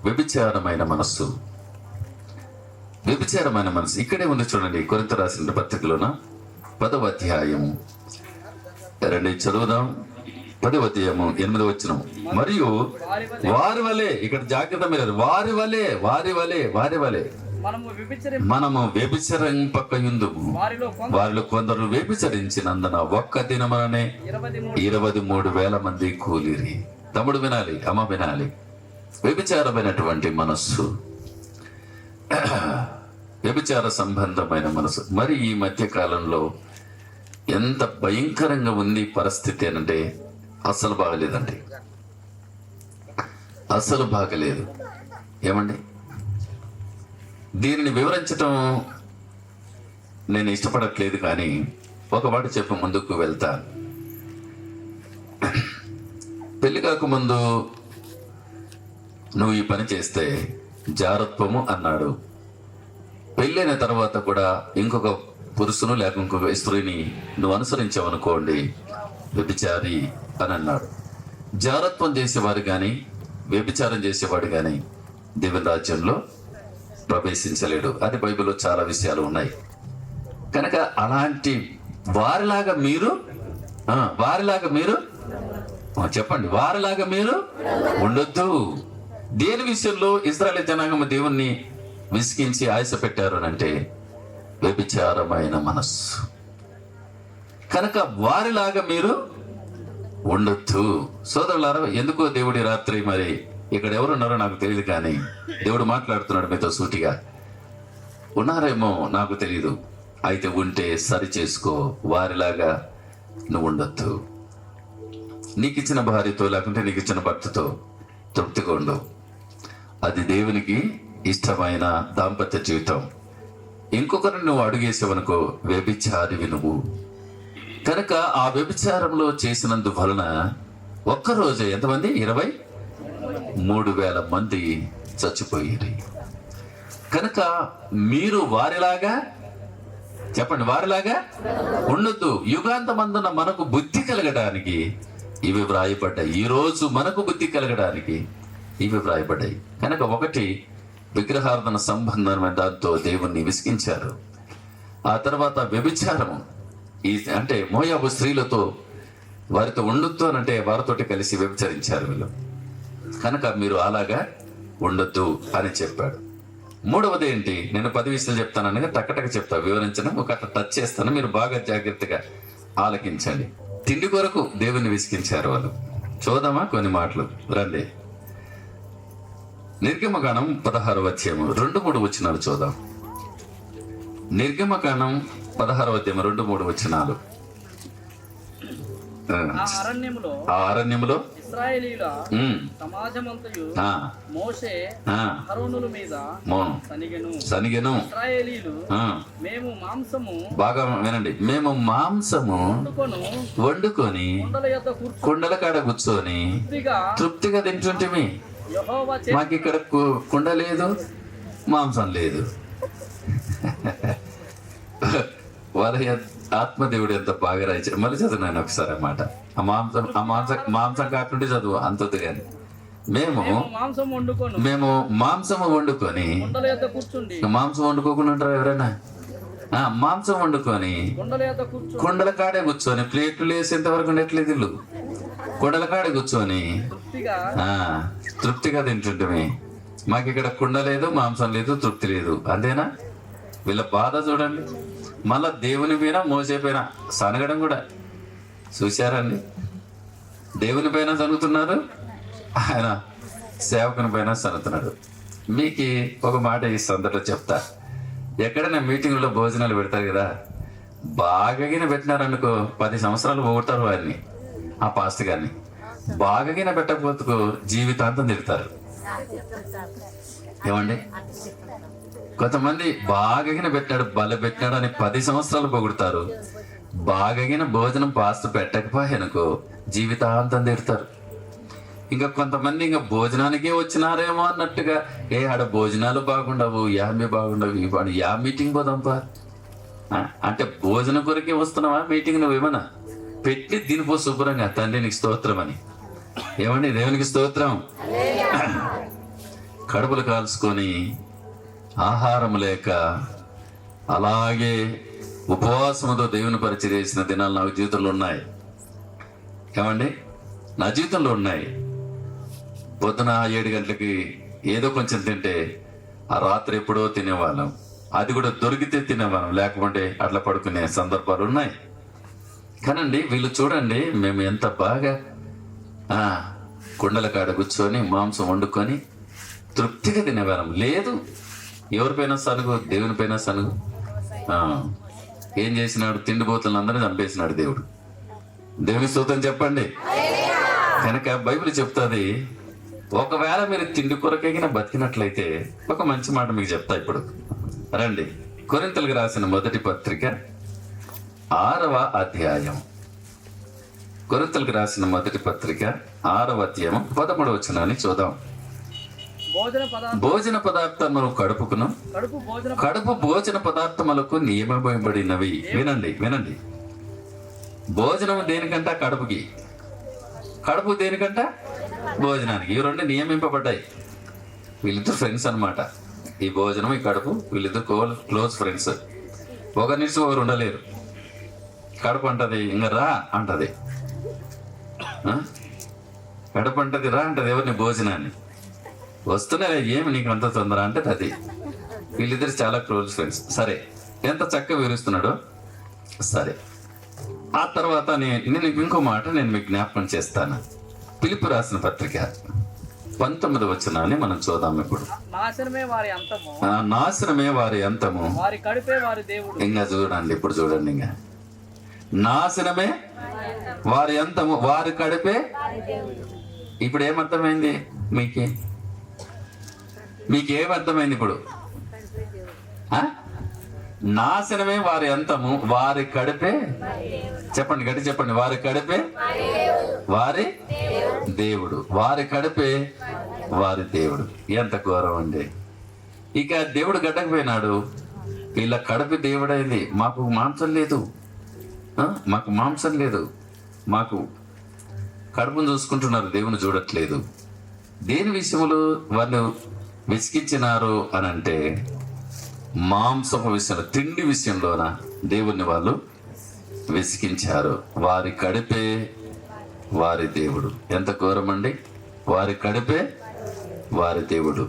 వ్యభిచారమైన మనస్సు. వ్యభిచారమైన మనసు ఇక్కడే ఉంది చూడండి. కొరింథీ రాసిన పత్రికలోన 10వ అధ్యాయము రండి చదువుదాం. 10వ అధ్యాయము 8వ వచనం. మరియు వారి వలె, ఇక్కడ జాగ్రత్త మీరు, వారి వలె మనము వ్యభిచరింపకయుందుము. వారిలో కొందరు వ్యభిచరించినందున ఒక్క దినమనే 23,000 మంది కూలిరి. తమ్ముడు వినాలి, అమ్మ వినాలి. వ్యభిచారమైనటువంటి మనస్సు, వ్యభిచార సంబంధమైన మనసు. మరి ఈ మధ్య కాలంలో ఎంత భయంకరంగా ఉంది పరిస్థితి అంటే అస్సలు బాగలేదండి, అస్సలు బాగలేదు. ఏమండి, దీనిని వివరించటం నేను ఇష్టపడట్లేదు, కానీ ఒక మాట చెప్పి ముందుకు వెళ్తాను. పెళ్లి కాకముందు నువ్వు ఈ పని చేస్తే జారత్వము అన్నాడు. పెళ్ళైన తర్వాత కూడా ఇంకొక పురుషును లేక ఇంకొక స్త్రీని నువ్వు అనుసరించావనుకోండి, వ్యభిచారి అని అన్నాడు. జారత్వం చేసేవాడు కానీ వ్యభిచారం చేసేవాడు కానీ దేవుని రాజ్యంలో ప్రవేశించలేడు. అది బైబిల్లో చాలా విషయాలు ఉన్నాయి. కనుక అలాంటి వారిలాగా మీరు చెప్పండి, వారిలాగా మీరు ఉండొద్దు. దేని విషయంలో ఇశ్రాయేలు జనాంగం దేవుణ్ణి విసిగించి ఆశ పెట్టారు అంటే వ్యభిచారమైన మనస్సు. కనుక వారిలాగా మీరు ఉండొద్దు. సోదరులారా, ఎందుకో దేవుడి రాత్రి, మరి ఇక్కడ ఎవరున్నారో నాకు తెలియదు, కానీ దేవుడు మాట్లాడుతున్నాడు మీతో సూటిగా. ఉన్నారేమో నాకు తెలియదు, అయితే ఉంటే సరి చేసుకో. వారిలాగా నువ్వు ఉండొద్దు. నీకు ఇచ్చిన భార్యతో లేకుంటే నీకు ఇచ్చిన భర్తతో తృప్తిగా ఉండవు. అది దేవునికి ఇష్టమైన దాంపత్య జీవితం. ఇంకొకరిని నువ్వు అడుగేసావనుకో, వ్యభిచారివి నువ్వు. కనుక ఆ వ్యభిచారంలో చేసినందువలన ఒక్కరోజే ఎంతమంది? 23,000 మంది చచ్చిపోయారు. కనుక మీరు వారిలాగా, చెప్పండి, వారిలాగా ఉండొద్దు. యుగాంతమందున మనకు బుద్ధి కలగడానికి ఇవి వ్రాయబడ్డాయి. ఈరోజు మనకు బుద్ధి కలగడానికి ఇవి వ్రాయబడ్డాయి. కనుక ఒకటి, విగ్రహార్థన సంబంధమైన దాంతో దేవుణ్ణి విసిగించారు. ఆ తర్వాత వ్యభిచారము, అంటే మోయాబు స్త్రీలతో వారితో ఉండొద్దు అని అంటే వారితోటి కలిసి వ్యభిచరించారు వీళ్ళు. కనుక మీరు అలాగా ఉండొద్దు అని చెప్పాడు. మూడవది ఏంటి? నేను 10 విషయాలు చెప్తాను అనగా టక్కటక్క చెప్తా, వివరించను, ఒక అట్లా టచ్ చేస్తాను. మీరు బాగా జాగ్రత్తగా ఆలకించండి. తిండి కొరకు దేవుణ్ణి విసిగించారు వాళ్ళు. చూద్దామా కొన్ని మాటలు? రండి. నిర్గమకాండం 16వ అధ్యాయము 2-3 వచనాలు చూద్దాం. నిర్గమకాండం 16వ అధ్యాయం 2-3 వచనాలు. ఆ అరణ్యములో ఇశ్రాయేలీయుల సమాజమంతయు మోషే అహరోనుల మీద సనిగెను. ఇశ్రాయేలీయులు మేము మాంసము, బాగా వినండి, మేము మాంసము వండుకొని కుండల కాడ కూర్చొని తృప్తిగా తింటుంటిమి. మాకు ఇక్కడ కుండ లేదు, మాంసం లేదు. వాళ్ళ ఆత్మదేవుడు ఎంత బాగా రాయించారు. మళ్ళీ చదువున్నాను ఒకసారి అన్నమాట. మాంసం కాకుండా చదువు అంతది. కానీ మేము మాంసము వండుకొని, మాంసం వండుకోకుండా ఉంటారు ఎవరైనా? మాంసం వండుకొని కుండల కాడే కూర్చొని, ప్లేట్లు వేసేంత వరకు ఉండట్లేదు ఇల్లు, కుండల కాడే కూర్చొని తృప్తిగా తింటుంటే. మాకు ఇక్కడ కుండ లేదు, మాంసం లేదు, తృప్తి లేదు. అంతేనా? వీళ్ళ బాధ చూడండి. మళ్ళా దేవుని పైన, మోసే పైన సనగడం కూడా చూశారండి. దేవుని పైన సనుగుతున్నారు, ఆయన సేవకుని పైన సనుగుతున్నాడు. మీకు ఒక మాట ఈ సందర్భంలో చెప్తా. ఎక్కడైనా మీటింగ్లో భోజనాలు పెడతారు కదా, బాగాగిన పెట్టినారనుకో 10 సంవత్సరాలు పోగొడతారు వారిని, ఆ పాస్ట్ గారిని. బాగాగిన పెట్టకపోతుకు జీవితాంతం తిడతారు. ఏమండి, కొంతమంది బాగాగిన పెట్టాడు, బల పెట్టాడు అని 10 సంవత్సరాలు పొగుడతారు. బాగాగిన భోజనం పాస్ట్ పెట్టకపోయానుకో జీవితాంతం తిడతారు. ఇంకా కొంతమంది ఇంకా భోజనానికే వచ్చినారేమో అన్నట్టుగా, ఆడ భోజనాలు బాగుండవు, యామి బాగుండవు, ఇవాడు యా మీటింగ్ పోదాంపా అంటే భోజనం కొరకే వస్తున్నావా మీటింగ్? నువ్వేమన్నా పెట్టి దీనిపో శుభ్రంగా, తండ్రి నీకు స్తోత్రం అని. ఏమండి, దేవునికి స్తోత్రం. కడుపులు కాల్చుకొని ఆహారం లేక అలాగే ఉపవాసముతో దేవుని పరిచయం చేసిన దినాలు నా జీవితంలో ఉన్నాయి. ఏమండి, నా జీవితంలో ఉన్నాయి. పొద్దున 7 గంటలకి ఏదో కొంచెం తింటే ఆ రాత్రి ఎప్పుడో తినేవాళ్ళం. అది కూడా దొరికితే తినేవాళ్ళం, లేకపోతే అట్లా పడుకునే సందర్భాలు ఉన్నాయి. కానండి వీళ్ళు చూడండి, మేము ఎంత బాగా కుండల కాడ కూర్చొని మాంసం వండుకొని తృప్తిగా తినేవాళ్ళం. లేదు, ఎవరిపైనా సనుగు, దేవునిపైన సనుగు. ఏం చేసినాడు? తిండిపోతులను అందరినీ చంపేసినాడు దేవుడు. దేవుని స్తోత్రం చెప్పండి. కనుక బైబిల్ చెప్తాది, ఒకవేళ మీరు తిండి కొరకైనా బతికినట్లయితే ఒక మంచి మాట మీకు చెప్తా ఇప్పుడు. రండి, కొరింథీయులకు రాసిన మొదటి పత్రిక 6వ అధ్యాయం. కొరింథీయులకు రాసిన మొదటి పత్రిక 6వ అధ్యాయం 13వ వచనాన్ని చూద్దాం. భోజన పదార్థములు కడుపుకును, కడుపు భోజన పదార్థములకు నియమబడినవి. వినండి వినండి, భోజనం దేనికంట? కడుపుకి. కడుపు దేనికంట? భోజనానికి. ఈ రెండు నియమింపబడ్డాయి. వీళ్ళిద్దరు ఫ్రెండ్స్ అన్నమాట. ఈ భోజనం, ఈ కడుపు, వీళ్ళిద్దరు క్లోజ్ ఫ్రెండ్స్. ఒకరి నుంచి ఒకరు ఉండలేరు. కడుపు అంటది ఇంకా రా అంటది, కడుపు అంటది రా అంటది ఎవరిని? భోజనాన్ని. వస్తున్నా ఏమి నీకు అంత తొందర అంటే అది. వీళ్ళిద్దరు చాలా క్లోజ్ ఫ్రెండ్స్. సరే, ఎంత చక్కగా వివరిస్తున్నాడో. సరే, ఆ తర్వాత నేను ఇంకో మాట నేను మీకు జ్ఞాపకం చేస్తాను. ఫిలిప్పీ రాసిన పత్రిక 19వ వచనాన్ని మనం చూద్దాం ఇప్పుడు. నాశనమే వారి అంతము, నాశనమే వారి అంతము, వారి కడుపే వారి దేవుడు. ఇంకా చూడండి, ఇప్పుడు చూడండి, ఇంకా నాశనమే వారి అంతము, వారి కడుపే. ఇప్పుడు ఏమర్థమైంది మీకేమర్థమైంది ఇప్పుడు? నాశనమే వారి అంతము, వారి కడుపే. చెప్పండి, గట్టి చెప్పండి. వారి కడుపే వారి దేవుడు, వారి కడుపే వారి దేవుడు. ఎంత ఘోరం అండి. ఇక దేవుడు గడ్డకపోయినాడు, వీళ్ళ కడుపు దేవుడైంది. మాకు మాంసం లేదు, మాకు కడుపును చూసుకుంటున్నారు, దేవుని చూడట్లేదు. దేని విషయంలో వాళ్ళు విసిగించినారు అని అంటే, మాంసపు విషయంలో, తిండి విషయంలోన దేవుణ్ణి వాళ్ళు విసిగించారు. వారి కడుపే వారి దేవుడు. ఎంత ఘోరం అండి. వారి కడుపే వారి దేవుడు.